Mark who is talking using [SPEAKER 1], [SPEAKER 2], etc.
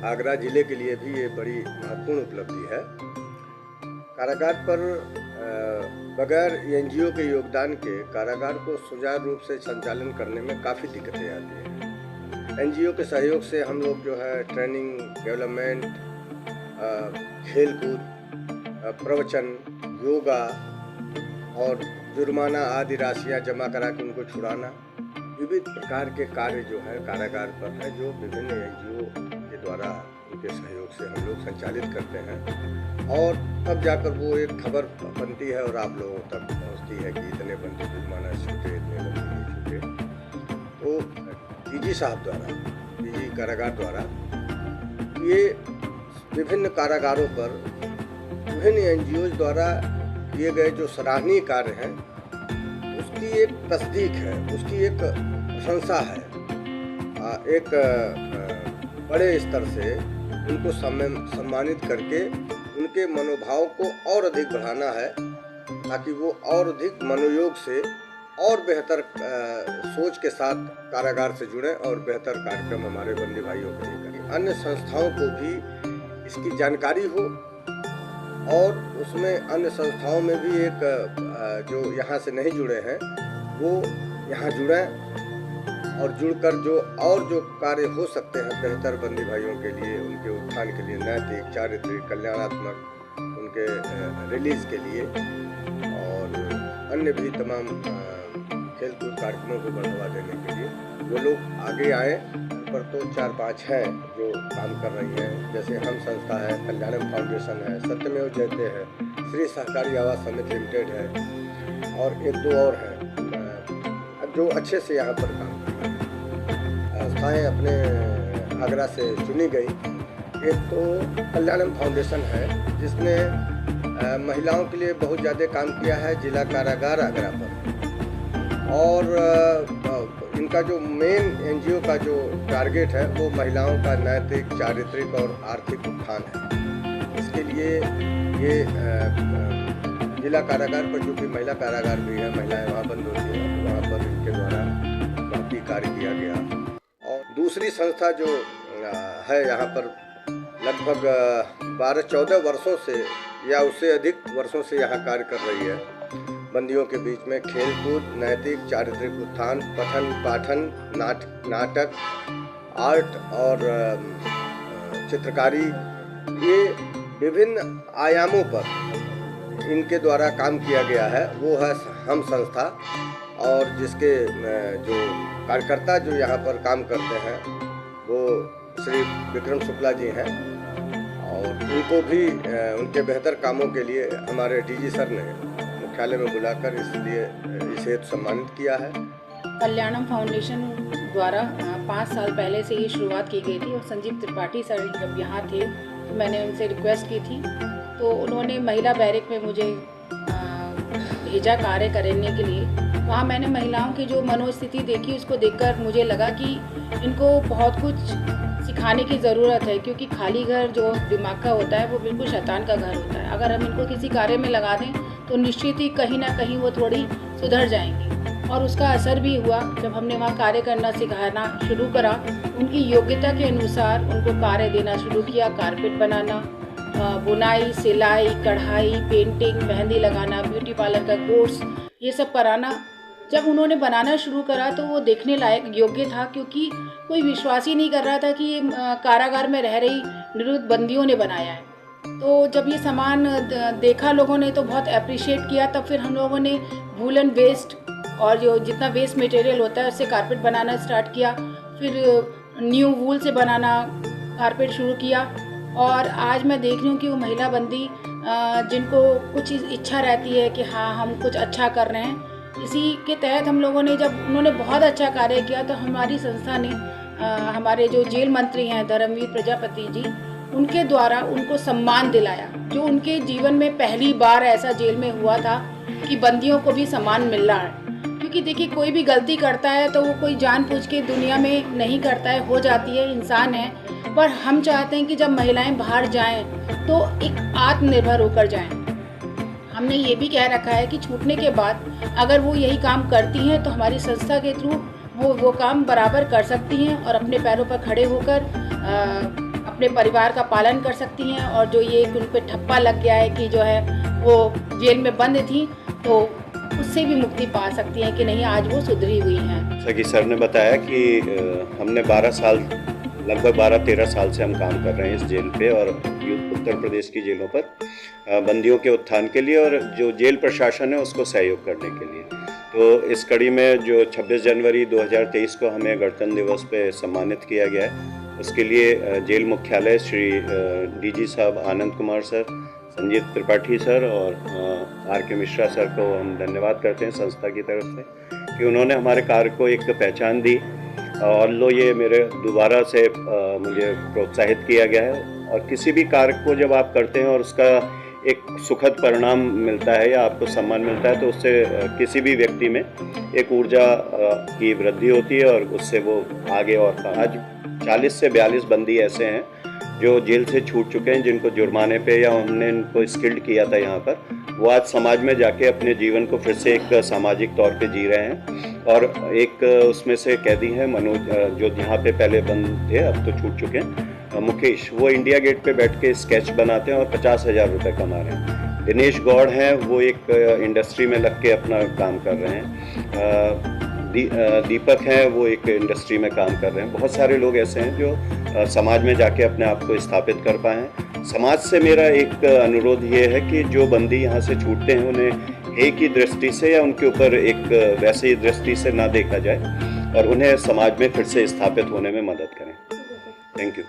[SPEAKER 1] आगरा ज़िले के लिए भी ये बड़ी महत्वपूर्ण उपलब्धि है। कारागार पर बगैर एनजीओ के योगदान के कारागार को सुचारू रूप से संचालन करने में काफ़ी दिक्कतें आती हैं। एनजीओ के सहयोग से हम लोग जो है ट्रेनिंग, डेवलपमेंट, खेलकूद, प्रवचन, योगा और जुर्माना आदि राशियाँ जमा करा के उनको छुड़ाना, विविध प्रकार के कार्य जो है कारागार पर है, जो विभिन्न एनजीओ के द्वारा उनके सहयोग से हम लोग संचालित करते हैं। और तब जाकर वो एक खबर बनती है और आप लोगों तक पहुंचती है कि इतने बंदी जुर्माना छूटे, इतने बंदी नहीं छूटे। तो डीजी साहब द्वारा, डीजी कारागार द्वारा ये विभिन्न कारागारों पर विभिन्न एनजीओ द्वारा किए गए जो सराहनीय कार्य हैं उसकी एक तस्दीक है, उसकी एक प्रशंसा है। एक बड़े स्तर से उनको सम्मानित करके उनके मनोभाव को और अधिक बढ़ाना है, ताकि वो और अधिक मनोयोग से और बेहतर सोच के साथ कारागार से जुड़ें और बेहतर कार्यक्रम हमारे बंदी भाइयों के लिए करें। अन्य संस्थाओं को भी इसकी जानकारी हो और उसमें अन्य संस्थाओं में भी एक जो यहाँ से नहीं जुड़े हैं वो यहाँ जुड़ें और जुड़कर जो कार्य हो सकते हैं बेहतर बंदी भाइयों के लिए, उनके उत्थान के लिए, नैतिक, चारित्रिक, कल्याणात्मक, उनके रिलीज के लिए और अन्य भी तमाम खेलकूद कार्यक्रमों को बढ़ावा देने के लिए वो लोग आगे आए। पर तो 4-5 हैं जो काम कर रही हैं, जैसे हम संस्था है, कल्याणम फाउंडेशन है, सत्यमेव जयते है, श्री सहकारी आवास समिति लिमिटेड है और 1-2 और हैं जो अच्छे से यहाँ पर काम कर रहे हैं। संस्थाएँ अपने आगरा से चुनी गई। एक तो कल्याणम फाउंडेशन है जिसने महिलाओं के लिए बहुत ज़्यादा काम किया है जिला कारागार आगरा पर, और इनका जो मेन एनजीओ का जो टारगेट है वो महिलाओं का नैतिक, चारित्रिक और आर्थिक उत्थान है। इसके लिए ये जिला कारागार पर, जो कि महिला कारागार भी है, महिलाएं वहाँ बंद होती हैं, तो वहाँ पर इनके द्वारा काफ़ी कार्य किया गया। और दूसरी संस्था जो है यहाँ पर लगभग 12-14 वर्षों से या उससे अधिक वर्षों से यहाँ कार्य कर रही है, बंदियों के बीच में खेलकूद, नैतिक, चारित्रिक उत्थान, पठन पाठन, नाटक, आर्ट और चित्रकारी, ये विभिन्न आयामों पर इनके द्वारा काम किया गया है। वो है हम संस्था, और जिसके जो कार्यकर्ता जो यहाँ पर काम करते हैं वो श्री विक्रम शुक्ला जी हैं, और उनको भी उनके बेहतर कामों के लिए हमारे डीजी सर ने मुख्यालय में बुलाकर इसलिए इसे सम्मानित किया है।
[SPEAKER 2] कल्याणम फाउंडेशन द्वारा 5 साल पहले से ये शुरुआत की गई थी, और संजीव त्रिपाठी सर जब यहाँ थे तो मैंने उनसे रिक्वेस्ट की थी, तो उन्होंने महिला बैरक में मुझे भेजा कार्य करने के लिए। वहाँ मैंने महिलाओं की जो मनोस्थिति देखी, उसको देखकर मुझे लगा कि इनको बहुत कुछ सिखाने की ज़रूरत है, क्योंकि खाली घर जो दिमाग का होता है वो बिल्कुल शैतान का घर होता है। अगर हम इनको किसी कार्य में लगा दें तो निश्चित ही कहीं ना कहीं वो थोड़ी सुधर जाएंगी, और उसका असर भी हुआ। जब हमने वहाँ कार्य करना सिखाना शुरू करा, उनकी योग्यता के अनुसार उनको कार्य देना शुरू किया। कारपेट बनाना, बुनाई, सिलाई, कढ़ाई, पेंटिंग, मेहंदी लगाना, ब्यूटी पार्लर का कोर्स, ये सब कराना। जब उन्होंने बनाना शुरू करा तो वो देखने लायक योग्य था, क्योंकि कोई विश्वास ही नहीं कर रहा था कि ये कारागार में रह रही निरुद्ध बंदियों ने बनाया है। तो जब ये सामान देखा लोगों ने तो बहुत अप्रिशिएट किया। तब फिर हम लोगों ने वूलन वेस्ट और जो जितना वेस्ट मटेरियल होता है उससे कारपेट बनाना स्टार्ट किया। फिर न्यू वूल से बनाना कारपेट शुरू किया, और आज मैं देख रही हूँ कि वो महिला बंदी जिनको कुछ इच्छा रहती है कि हाँ हम कुछ अच्छा कर रहे हैं, इसी के तहत हम लोगों ने, जब उन्होंने बहुत अच्छा कार्य किया तो हमारी संस्था ने हमारे जो जेल मंत्री हैं धर्मवीर प्रजापति जी, उनके द्वारा उनको सम्मान दिलाया, जो उनके जीवन में पहली बार ऐसा जेल में हुआ था कि बंदियों को भी सम्मान मिल रहा है। क्योंकि देखिए, कोई भी गलती करता है तो वो कोई जानबूझ के दुनिया में नहीं करता है, हो जाती है, इंसान है। पर हम चाहते हैं कि जब महिलाएं बाहर जाएं तो एक आत्मनिर्भर होकर जाएं। हमने ये भी कह रखा है कि छूटने के बाद अगर वो यही काम करती हैं तो हमारी संस्था के थ्रू वो काम बराबर कर सकती हैं और अपने पैरों पर खड़े होकर अपने परिवार का पालन कर सकती हैं, और जो ये उन पे ठप्पा लग गया है कि जो है वो जेल में बंद थी, तो उससे भी मुक्ति पा सकती हैं कि नहीं, आज वो सुधरी हुई हैं।
[SPEAKER 3] जैसा कि सर ने बताया कि हमने 12 साल, लगभग 12-13 साल से हम काम कर रहे हैं इस जेल पे और उत्तर प्रदेश की जेलों पर बंदियों के उत्थान के लिए और जो जेल प्रशासन है उसको सहयोग करने के लिए। तो इस कड़ी में जो 26 जनवरी 2023 को हमें गणतंत्र दिवस पे सम्मानित किया गया है, उसके लिए जेल मुख्यालय श्री डीजी साहब आनंद कुमार सर, संजीव त्रिपाठी सर और आर.के. मिश्रा सर को हम धन्यवाद करते हैं संस्था की तरफ से कि उन्होंने हमारे कार्य को एक पहचान दी और लो ये मेरे दोबारा से मुझे प्रोत्साहित किया गया है। और किसी भी कार्य को जब आप करते हैं और उसका एक सुखद परिणाम मिलता है या आपको सम्मान मिलता है, तो उससे किसी भी व्यक्ति में एक ऊर्जा की वृद्धि होती है और उससे वो आगे। और आज 40 से 42 बंदी ऐसे हैं जो जेल से छूट चुके हैं, जिनको जुर्माने पे या हमने इनको स्किल्ड किया था यहाँ पर, वो आज समाज में जाके अपने जीवन को फिर से एक सामाजिक तौर पे जी रहे हैं। और एक उसमें से कैदी हैं मनोज, जो यहाँ पे पहले बंद थे अब तो छूट चुके हैं, मुकेश, वो इंडिया गेट पे बैठ के स्केच बनाते हैं और 50,000 रुपये कमा रहे हैं। दिनेश गौड़ हैं, वो एक इंडस्ट्री में लग के अपना काम कर रहे हैं। दीपक हैं, वो एक इंडस्ट्री में काम कर रहे हैं। बहुत सारे लोग ऐसे हैं जो समाज में जाके अपने आप को स्थापित कर पाए हैं। समाज से मेरा एक अनुरोध ये है कि जो बंदी यहाँ से छूटते हैं उन्हें हे की दृष्टि से या उनके ऊपर एक वैसी दृष्टि से ना देखा जाए और उन्हें समाज में फिर से स्थापित होने में मदद करें। Thank you.